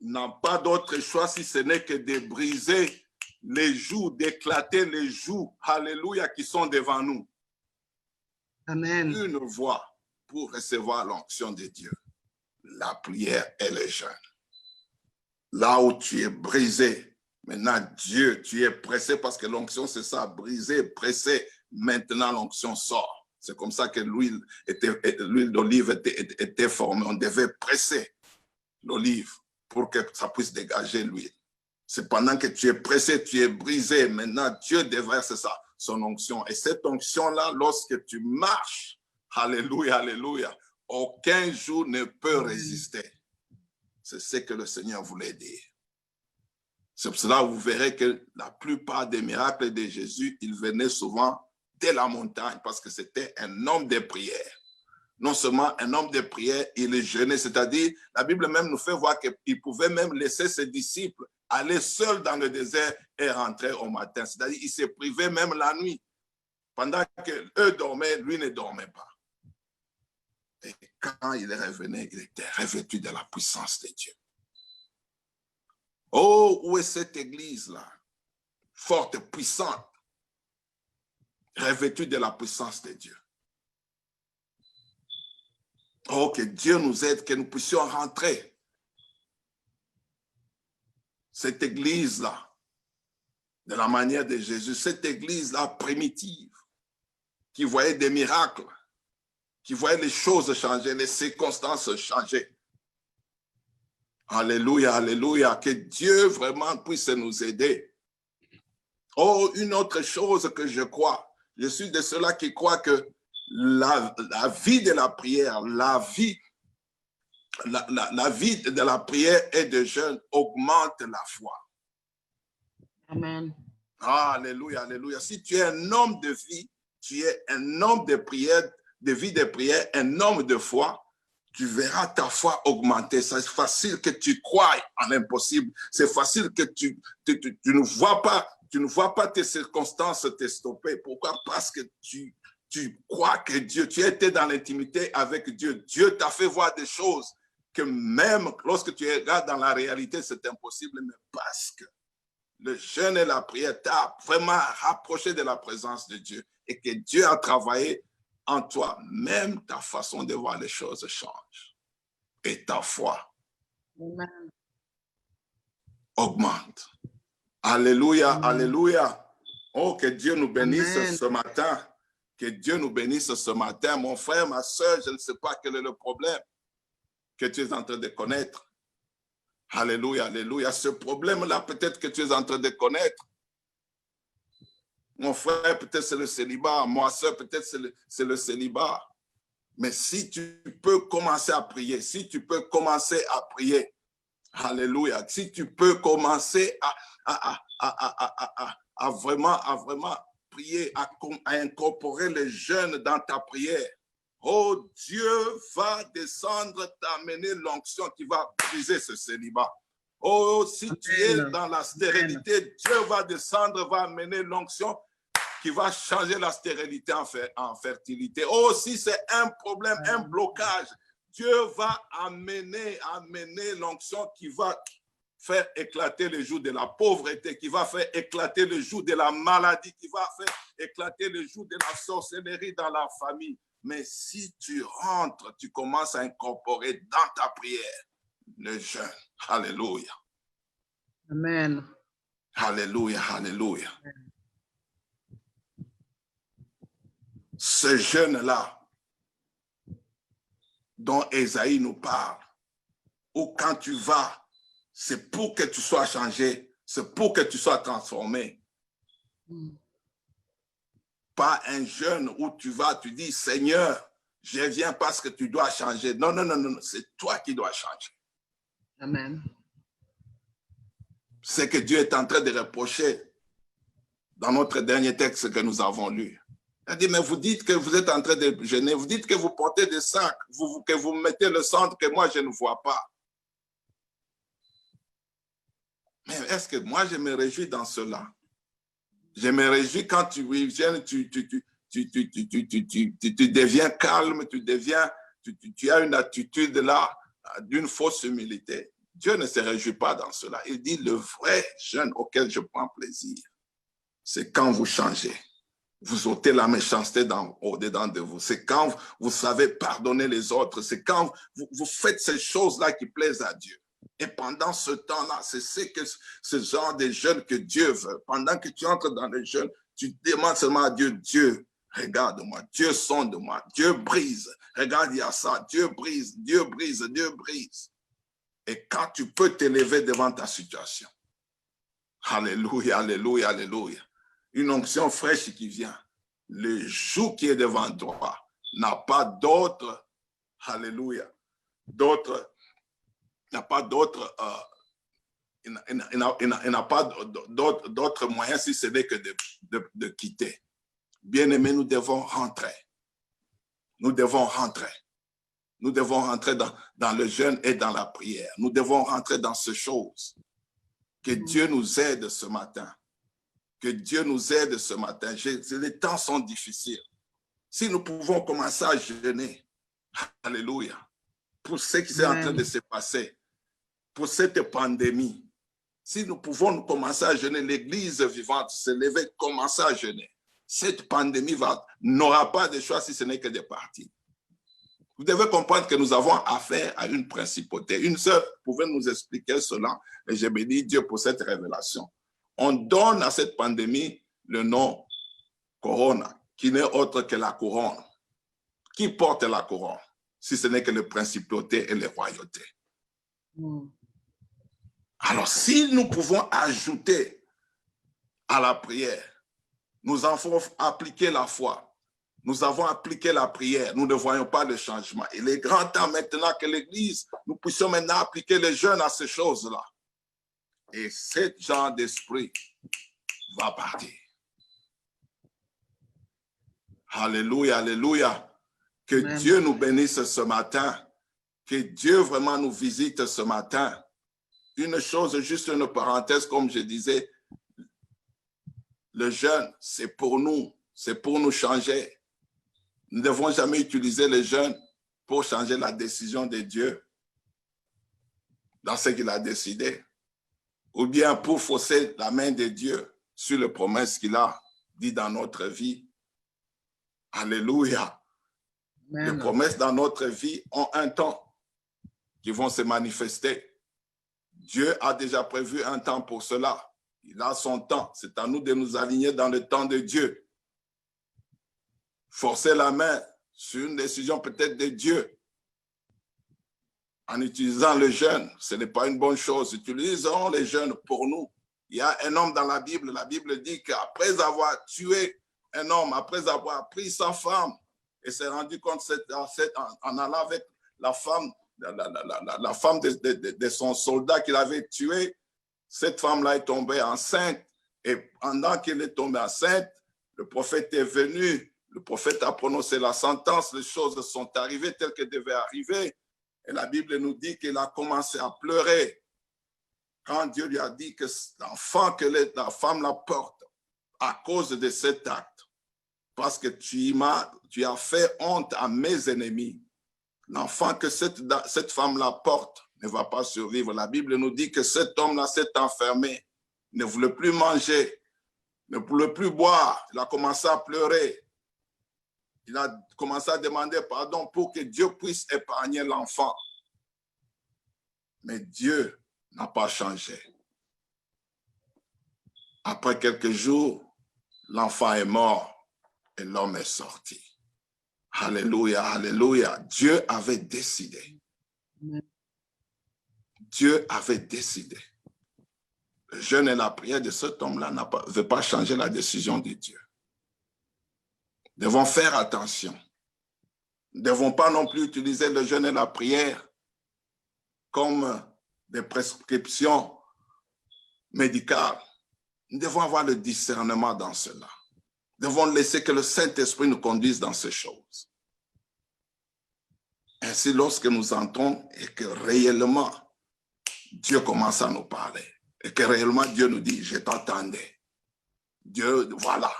n'a pas d'autre choix si ce n'est que de briser les jougs, d'éclater les jougs, alléluia, qui sont devant nous. Amen. Une voie pour recevoir l'onction de Dieu. la prière et le jeûne. Là où tu es brisé, maintenant Dieu, tu es pressé parce que l'onction c'est ça, brisé, pressé, maintenant l'onction sort. C'est comme ça que l'huile d'olive était formée. On devait presser l'olive pour que ça puisse dégager l'huile. C'est pendant que tu es pressé, tu es brisé. Maintenant, Dieu déverse ça, son onction. Et cette onction-là, lorsque tu marches, alléluia, alléluia, aucun jour ne peut résister. C'est ce que le Seigneur voulait dire. C'est pour cela que vous verrez que la plupart des miracles de Jésus, ils venaient souvent de la montagne parce que c'était un homme de prière. Non seulement un homme de prière, il jeûnait, c'est-à-dire, la Bible même nous fait voir qu'il pouvait même laisser ses disciples aller seuls dans le désert et rentrer au matin. C'est-à-dire, il se privait même la nuit. Pendant qu'eux dormaient, lui ne dormait pas. Et quand il revenait, il était revêtu de la puissance de Dieu. Oh, où est cette église-là? Forte, puissante, revêtue de la puissance de Dieu. Oh, que Dieu nous aide, que nous puissions rentrer. Cette église-là, de la manière de Jésus, cette église-là primitive, qui voyait des miracles, qui voyait les choses changer, les circonstances changer. Alléluia, alléluia, que Dieu vraiment puisse nous aider. Oh, une autre chose que je crois, je suis de ceux-là qui croient que la vie de la prière, la vie de la prière et de jeûne augmente la foi. Amen. Alléluia, alléluia. Si tu es un homme de vie, tu es un homme de prière, de vie de prière, un homme de foi, tu verras ta foi augmenter. C'est facile que tu croies en l'impossible. C'est facile que tu ne vois pas tes circonstances te stopper. Pourquoi? Parce que tu crois que Dieu, tu étais dans l'intimité avec Dieu. Dieu t'a fait voir des choses que même lorsque tu regardes dans la réalité, c'est impossible, mais parce que le jeûne et la prière t'a vraiment rapproché de la présence de Dieu et que Dieu a travaillé en toi, même ta façon de voir les choses change et ta foi augmente. Alléluia, alléluia. Oh, que Dieu nous bénisse ce matin. Que Dieu nous bénisse ce matin. Mon frère, ma soeur, je ne sais pas quel est le problème que tu es en train de connaître. Alléluia, alléluia. Ce problème-là, peut-être que tu es en train de connaître. Mon frère, peut-être c'est le célibat. Moi, soeur, peut-être c'est le célibat. Mais si tu peux commencer à prier, si tu peux commencer à prier, alléluia, si tu peux commencer à vraiment prier, à incorporer les jeûnes dans ta prière, oh, Dieu va descendre, t'amener l'onction qui va briser ce célibat. Oh, si tu es dans la stérilité, Dieu va descendre, va amener l'onction qui va changer la stérilité en fertilité. Oh, si c'est un problème, un blocage, Dieu va amener l'onction qui va faire éclater le joug de la pauvreté, qui va faire éclater le joug de la maladie, qui va faire éclater le joug de la sorcellerie dans la famille. Mais si tu rentres, tu commences à incorporer dans ta prière le jeûne. Alléluia. Amen. Alléluia, alléluia. Ce jeûne-là dont Ésaïe nous parle, où quand tu vas, c'est pour que tu sois changé, c'est pour que tu sois transformé. Pas un jeûne où tu vas, tu dis, Seigneur, je viens parce que tu dois changer. Non, non, non, non, c'est toi qui dois changer. Amen. C'est que Dieu est en train de reprocher dans notre dernier texte que nous avons lu. Il a dit, mais vous dites que vous êtes en train de jeûner, vous dites que vous portez des sacs, que vous mettez le centre que moi je ne vois pas. Mais est-ce que moi je me réjouis dans cela? Je me réjouis quand tu viens, tu deviens calme, tu as une attitude là d'une fausse humilité. Dieu ne se réjouit pas dans cela. Il dit le vrai jeûne auquel je prends plaisir, c'est quand vous changez. vous ôtez la méchanceté au-dedans de vous. C'est quand vous savez pardonner les autres. C'est quand vous faites ces choses-là qui plaisent à Dieu. Et pendant ce temps-là, c'est ce genre de jeûne que Dieu veut. Pendant que tu entres dans le jeûne, tu demandes seulement à Dieu, Dieu, regarde-moi, Dieu sonde-moi, Dieu brise. Regarde, il y a ça, Dieu brise, Dieu brise, Dieu brise. Et quand tu peux t'élever devant ta situation, alléluia, alléluia, alléluia. Une onction fraîche qui vient. Le joug qui est devant toi n'a pas d'autre, alléluia, d'autre, n'a pas d'autre, il n'a pas d'autre moyen si ce n'est que de quitter. Bien-aimés, nous devons rentrer. Nous devons rentrer. Nous devons rentrer dans le jeûne et dans la prière. Nous devons rentrer dans ces choses. Que Dieu nous aide ce matin. Que Dieu nous aide ce matin. Les temps sont difficiles. Si nous pouvons commencer à jeûner, alléluia, pour ce qui est en train de se passer, pour cette pandémie, si nous pouvons commencer à jeûner, l'Église vivante se lever, commencer à jeûner, cette pandémie n'aura pas de choix si ce n'est que de partir. Vous devez comprendre que nous avons affaire à une principauté. Une sœur pouvait nous expliquer cela et je bénis Dieu pour cette révélation. On donne à cette pandémie le nom Corona, qui n'est autre que la couronne. Qui porte la couronne, si ce n'est que les principautés et les royautés? Alors, si nous pouvons ajouter à la prière, nous avons appliqué la foi, nous avons appliqué la prière, nous ne voyons pas le changement. Il est grand temps maintenant que l'Église, nous puissions maintenant appliquer les jeunes à ces choses-là. Et ce genre d'esprit va partir. Alléluia, alléluia. Que Amen. Dieu nous bénisse ce matin. Que Dieu vraiment nous visite ce matin. Une chose, juste une parenthèse, comme je disais, le jeûne, c'est pour nous changer. Nous ne devons jamais utiliser le jeûne pour changer la décision de Dieu dans ce qu'il a décidé, ou bien pour fausser la main de Dieu sur les promesses qu'il a dit dans notre vie. Alléluia. Amen. Les promesses dans notre vie ont un temps qui vont se manifester. Dieu a déjà prévu un temps pour cela. Il a son temps. C'est à nous de nous aligner dans le temps de Dieu. Forcer la main sur une décision peut-être de Dieu en utilisant le jeûne, ce n'est pas une bonne chose. Utilisons les jeûnes pour nous. Il y a un homme dans la Bible dit qu'après avoir tué un homme, après avoir pris sa femme, et s'est rendu compte en allant avec la femme, la femme de son soldat qu'il avait tué, cette femme-là est tombée enceinte. Et pendant qu'elle est tombée enceinte, le prophète est venu. Le prophète a prononcé la sentence. Les choses sont arrivées telles qu'elles devaient arriver. Et la Bible nous dit qu'il a commencé à pleurer. Quand Dieu lui a dit que l'enfant que la femme la porte à cause de cet acte, parce que tu as fait honte à mes ennemis. L'enfant que cette femme-là porte ne va pas survivre. La Bible nous dit que cet homme-là s'est enfermé, ne voulait plus manger, ne voulait plus boire. Il a commencé à pleurer. Il a commencé à demander pardon pour que Dieu puisse épargner l'enfant. Mais Dieu n'a pas changé. Après quelques jours, l'enfant est mort et l'homme est sorti. Alléluia, alléluia. Dieu avait décidé. Dieu avait décidé. Le jeûne et la prière de cet homme-là ne veut pas changer la décision de Dieu. Nous devons faire attention. Nous ne devons pas non plus utiliser le jeûne et la prière comme des prescriptions médicales. Nous devons avoir le discernement dans cela. Nous devons laisser que le Saint-Esprit nous conduise dans ces choses. Ainsi, lorsque nous entrons et que réellement Dieu commence à nous parler et que réellement Dieu nous dit, je t'entendais. Dieu, voilà.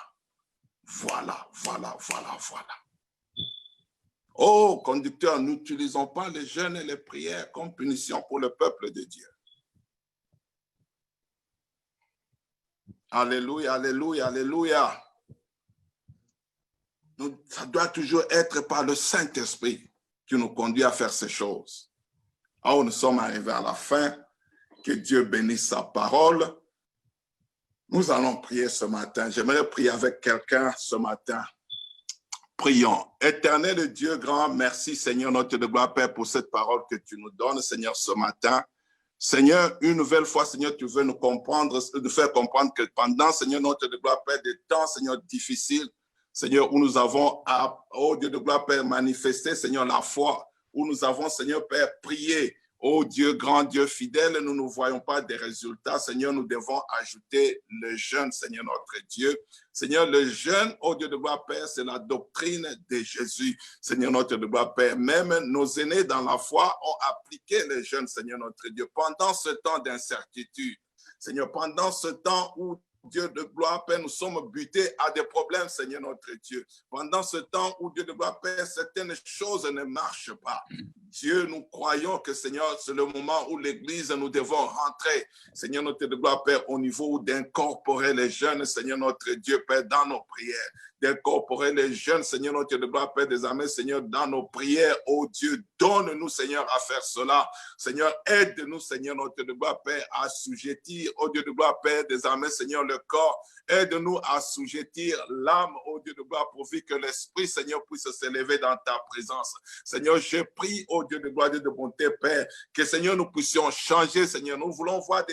Oh, conducteur, n'utilisons pas les jeûnes et les prières comme punition pour le peuple de Dieu. Alléluia, alléluia, alléluia. ça doit toujours être par le Saint-Esprit qui nous conduit à faire ces choses. Alors, nous sommes arrivés à la fin. Que Dieu bénisse sa parole. Nous allons prier ce matin. J'aimerais prier avec quelqu'un ce matin. Prions. Éternel Dieu grand, merci Seigneur notre de gloire Père pour cette parole que tu nous donnes Seigneur ce matin. Seigneur, une nouvelle fois Seigneur, tu veux nous faire comprendre que pendant Seigneur notre de gloire Père des temps Seigneur difficiles, Seigneur où nous avons oh Dieu de gloire Père manifesté Seigneur la foi, où nous avons Seigneur Père prié. Oh Dieu, grand Dieu fidèle, nous ne voyons pas des résultats. Seigneur, nous devons ajouter le jeûne, Seigneur notre Dieu. Seigneur, le jeûne, oh Dieu de gloire Père, c'est la doctrine de Jésus. Seigneur notre de gloire Père, même nos aînés dans la foi ont appliqué le jeûne, Seigneur notre Dieu, pendant ce temps d'incertitude. Seigneur, pendant ce temps où Dieu de gloire, Père, nous sommes butés à des problèmes, Seigneur notre Dieu. Pendant ce temps où Dieu de gloire, Père, certaines choses ne marchent pas. Dieu, nous croyons que, Seigneur, c'est le moment où l'Église, nous devons rentrer, Seigneur notre de gloire, Père, au niveau d'incorporer les jeunes, Seigneur notre Dieu, Père, dans nos prières. D'incorporer les jeunes, Seigneur notre de gloire, Père, des armées, Seigneur, dans nos prières. Oh Dieu, donne-nous, Seigneur, à faire cela. Seigneur, aide-nous, Seigneur notre de gloire, Père, à assujettir, oh Dieu de gloire, Père, des armées, Seigneur, le corps. Aide-nous à assujettir l'âme, oh Dieu de gloire, pourvu que l'esprit, Seigneur, puisse s'élever dans ta présence. Seigneur, je prie, oh Dieu de gloire, Dieu de bonté, Père, que, Seigneur, nous puissions changer, Seigneur. Nous voulons voir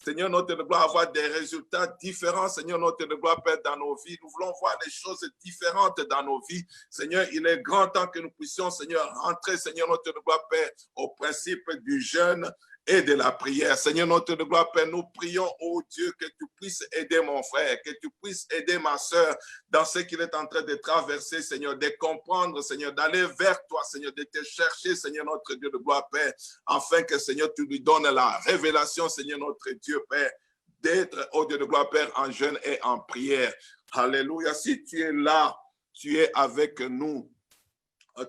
Seigneur, notre de gloire, avoir des résultats différents, Seigneur, notre de gloire, Père, dans nos vies. Nous voulons voir des choses différentes dans nos vies. Seigneur, il est grand temps que nous puissions, Seigneur, rentrer, Seigneur, notre de gloire, Père, au principe du jeûne et de la prière. Seigneur, notre de gloire, Père, nous prions, oh Dieu, que tu puisses aider mon frère, que tu puisses aider ma soeur dans ce qu'il est en train de traverser, Seigneur, de comprendre, Seigneur, d'aller vers toi, Seigneur, de te chercher, Seigneur, notre Dieu de gloire, Père, afin que, Seigneur, tu lui donnes la révélation, Seigneur, notre Dieu, Père, d'être, oh Dieu de gloire, Père, en jeûne et en prière. Alléluia. Si tu es là, tu es avec nous,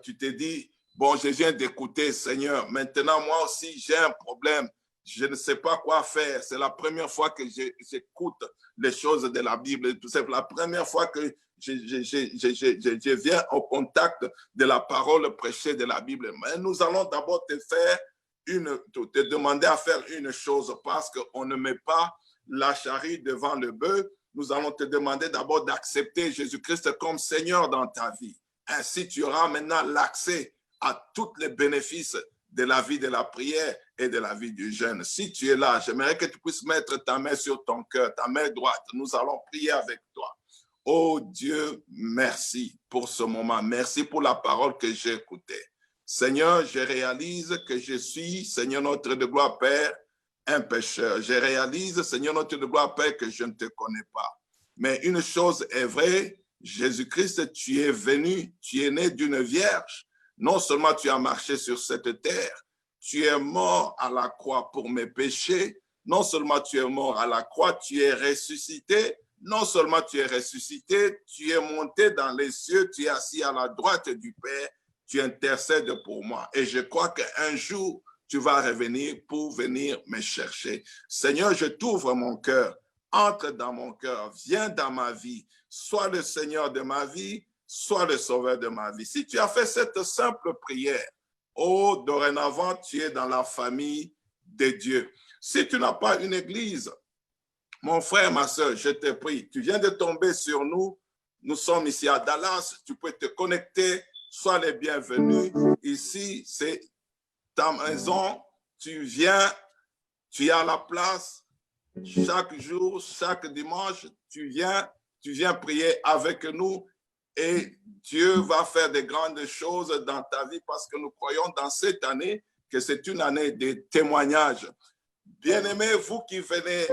tu t'es dit, bon, je viens d'écouter, Seigneur. Maintenant, moi aussi, j'ai un problème. Je ne sais pas quoi faire. C'est la première fois que j'écoute les choses de la Bible. C'est la première fois que je viens au contact de la parole prêchée de la Bible. Mais nous allons d'abord te demander à faire une chose parce qu'on ne met pas la charrue devant le bœuf. Nous allons te demander d'abord d'accepter Jésus-Christ comme Seigneur dans ta vie. Ainsi, tu auras maintenant l'accès à tous les bénéfices de la vie de la prière et de la vie du jeûne. Si tu es là, j'aimerais que tu puisses mettre ta main sur ton cœur, ta main droite. Nous allons prier avec toi. Oh Dieu, merci pour ce moment. Merci pour la parole que j'ai écoutée. Seigneur, je réalise que je suis, Seigneur notre de gloire, Père, un pécheur. Je réalise, Seigneur notre de gloire, Père, que je ne te connais pas. Mais une chose est vraie, Jésus-Christ, tu es venu, tu es né d'une vierge. Non seulement tu as marché sur cette terre, tu es mort à la croix pour mes péchés. Non seulement tu es mort à la croix, tu es ressuscité. Non seulement tu es ressuscité, tu es monté dans les cieux, tu es assis à la droite du Père, tu intercèdes pour moi. Et je crois qu'un jour, tu vas revenir pour venir me chercher. Seigneur, je t'ouvre mon cœur. Entre dans mon cœur, viens dans ma vie. Sois le Seigneur de ma vie, sois le sauveur de ma vie. Si tu as fait cette simple prière, oh, dorénavant, tu es dans la famille de Dieu. Si tu n'as pas une église, mon frère, ma soeur, je te prie, tu viens de tomber sur nous. Nous sommes ici à Dallas, tu peux te connecter, sois les bienvenus. Ici, c'est ta maison, tu viens, tu es à la place. Chaque jour, chaque dimanche, tu viens prier avec nous et Dieu va faire de grandes choses dans ta vie parce que nous croyons dans cette année que c'est une année de témoignages. Bien-aimés, vous qui venez,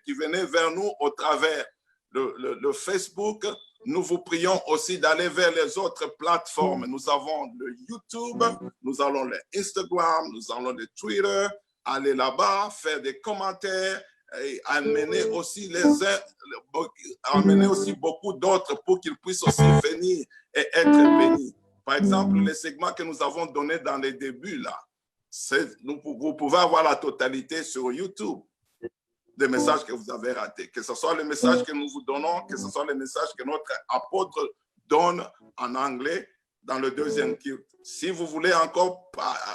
qui venez vers nous au travers le Facebook, nous vous prions aussi d'aller vers les autres plateformes. Nous avons le YouTube, nous avons le Instagram, nous avons le Twitter. Aller là-bas, faire des commentaires et amener aussi beaucoup d'autres pour qu'ils puissent aussi venir et être bénis. Par exemple, les segments que nous avons donnés dans les débuts, là, vous pouvez avoir la totalité sur YouTube. des messages que vous avez ratés. Que ce soit le message que nous vous donnons, que ce soit le message que notre apôtre donne en anglais dans le deuxième culte. Si vous voulez encore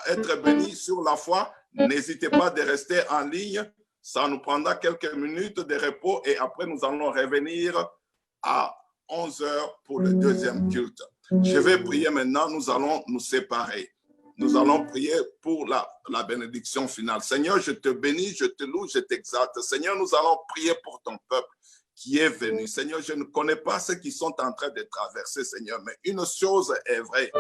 être béni sur la foi, n'hésitez pas de rester en ligne. Ça nous prendra quelques minutes de repos et après nous allons revenir à 11 heures pour le deuxième culte. Je vais prier maintenant, nous allons nous séparer. Nous allons prier pour la bénédiction finale. Seigneur, je te bénis, je te loue, je t'exalte. Seigneur, nous allons prier pour ton peuple qui est venu. Seigneur, je ne connais pas ceux qui sont en train de traverser, Seigneur, mais une chose est vraie.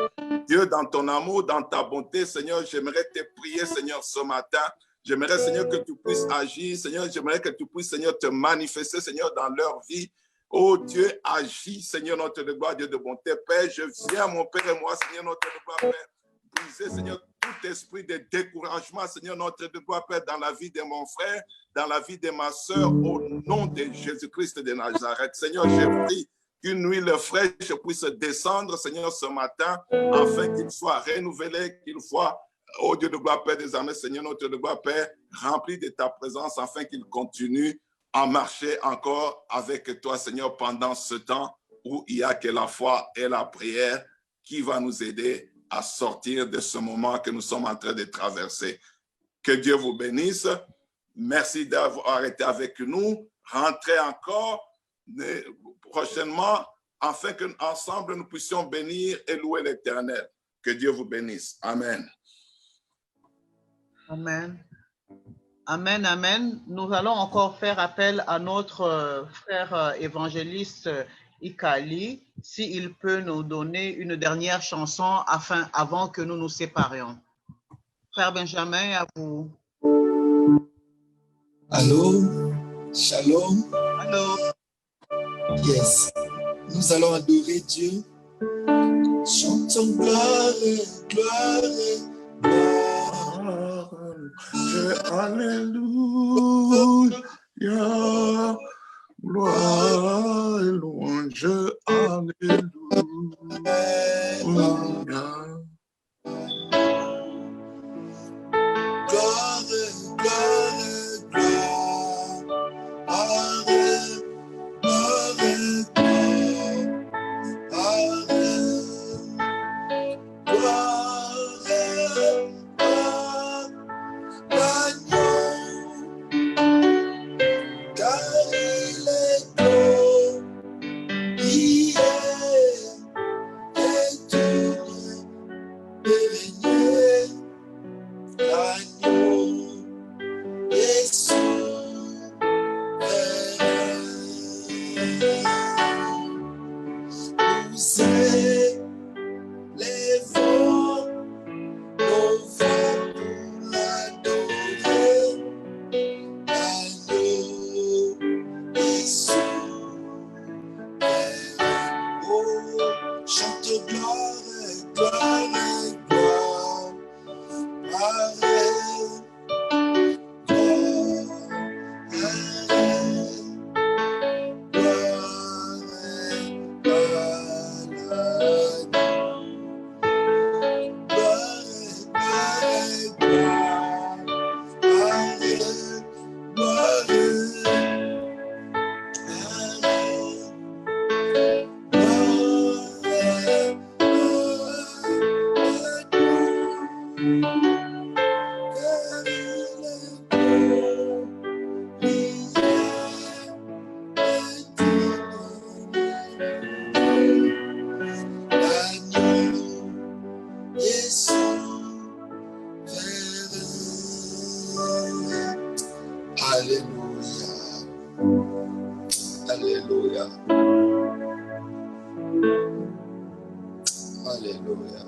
Dieu, dans ton amour, dans ta bonté, Seigneur, j'aimerais te prier, Seigneur, ce matin. J'aimerais, Seigneur, que tu puisses agir. Seigneur, j'aimerais que tu puisses, Seigneur, te manifester, Seigneur, dans leur vie. Oh Dieu, agis, Seigneur, notre de gloire, Dieu de bonté. Père, je viens, mon Père et moi, Seigneur, notre de gloire, Père, briser, Seigneur, tout esprit de découragement, Seigneur, notre de gloire, Père, dans la vie de mon frère, dans la vie de ma soeur, au nom de Jésus-Christ de Nazareth. Seigneur, je prie qu'une huile fraîche puisse descendre, Seigneur, ce matin, afin qu'il soit renouvelé, qu'il soit, oh Dieu de gloire, Père, désormais, Seigneur, notre de gloire, Père, rempli de ta présence, afin qu'il continue à marcher encore avec toi, Seigneur, pendant ce temps où il n'y a que la foi et la prière qui va nous aider à sortir de ce moment que nous sommes en train de traverser. Que Dieu vous bénisse. Merci d'avoir été avec nous. Rentrez encore prochainement afin qu'ensemble nous puissions bénir et louer l'Éternel. Que Dieu vous bénisse. Amen. Amen. Amen, amen. Nous allons encore faire appel à notre frère évangéliste Ikali, s'il peut nous donner une dernière chanson avant que nous nous séparions. Frère Benjamin, à vous. Allô? Shalom. Allô. Yes. Nous allons adorer Dieu. Chantons gloire, gloire, gloire. Alléluia. Gloire et louange. Alléluia. Gloire, gloire, gloire. Amen. Amen. Amen. Gloire, car il est beau, il est étonnant de régner, l'agneau est souverain. Nous élevons nos voix pour l'adorer. Chante gloire, gloire, gloire. Amen. Alléluia. Alléluia.